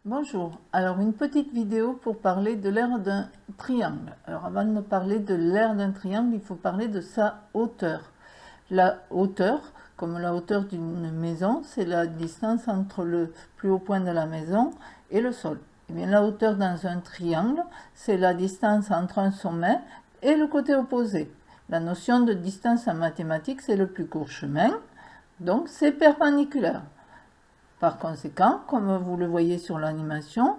Bonjour, alors une petite vidéo pour parler de l'aire d'un triangle. Alors avant de me parler de l'aire d'un triangle, il faut parler de sa hauteur. La hauteur, comme la hauteur d'une maison, c'est la distance entre le plus haut point de la maison et le sol. Et bien la hauteur dans un triangle, c'est la distance entre un sommet et le côté opposé. La notion de distance en mathématiques, c'est le plus court chemin, donc c'est perpendiculaire. Par conséquent, comme vous le voyez sur l'animation,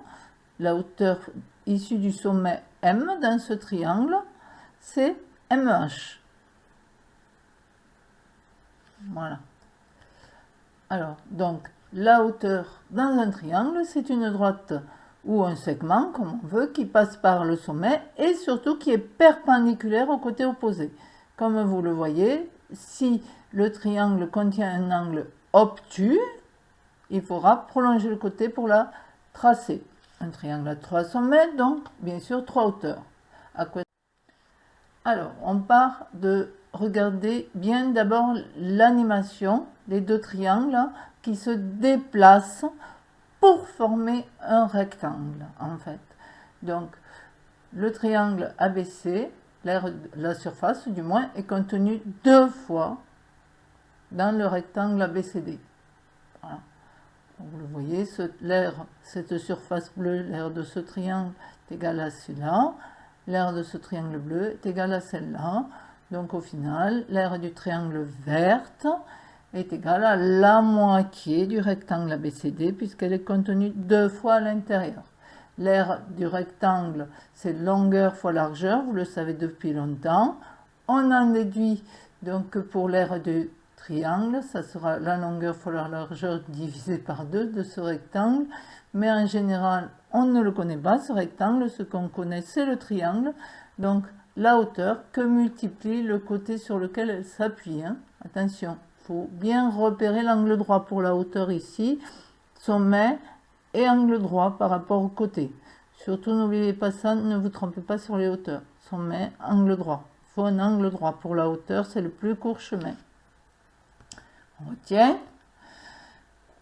la hauteur issue du sommet M dans ce triangle, c'est MH. Voilà. Alors, donc, la hauteur dans un triangle, c'est une droite ou un segment, comme on veut, qui passe par le sommet et surtout qui est perpendiculaire au côté opposé. Comme vous le voyez, si le triangle contient un angle obtus, il faudra prolonger le côté pour la tracer. Un triangle à 3 sommets, donc bien sûr 3 hauteurs. Alors, on part de regarder bien d'abord l'animation des deux triangles qui se déplacent pour former un rectangle, en fait. Donc, le triangle ABC, la surface du moins, est contenue 2 fois dans le rectangle ABCD. Voilà. Vous le voyez, cette surface bleue, l'aire de ce triangle est égale à celui-là. L'aire de ce triangle bleu est égale à celle-là. Donc au final, l'aire du triangle verte est égale à la moitié du rectangle ABCD puisqu'elle est contenue 2 fois à l'intérieur. L'aire du rectangle, c'est longueur fois largeur, vous le savez depuis longtemps. On en déduit donc que pour l'aire du triangle, ça sera la longueur fois la largeur divisée par 2 de ce rectangle, mais en général, on ne le connaît pas, ce rectangle, ce qu'on connaît, c'est le triangle, donc la hauteur que multiplie le côté sur lequel elle s'appuie. Attention, il faut bien repérer l'angle droit pour la hauteur ici, sommet et angle droit par rapport au côté. Surtout, n'oubliez pas ça, ne vous trompez pas sur les hauteurs. Sommet, angle droit. Il faut un angle droit pour la hauteur, c'est le plus court chemin. On retient,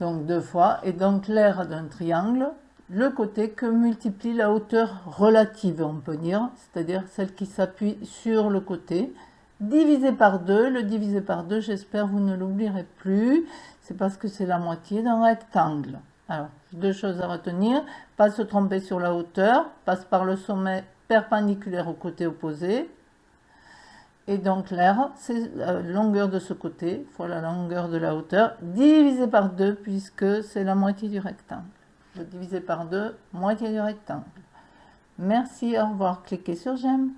donc 2 fois, et donc l'aire d'un triangle, le côté que multiplie la hauteur relative, on peut dire, c'est-à-dire celle qui s'appuie sur le côté, divisé par 2. Le divisé par 2, j'espère vous ne l'oublierez plus, c'est parce que c'est la moitié d'un rectangle. Alors, 2 choses à retenir, pas se tromper sur la hauteur, passe par le sommet perpendiculaire au côté opposé, et donc l'aire, c'est la longueur de ce côté fois la longueur de la hauteur, divisé par 2, puisque c'est la moitié du rectangle. Je divisé par 2, moitié du rectangle. Merci, au revoir. Cliquez sur j'aime.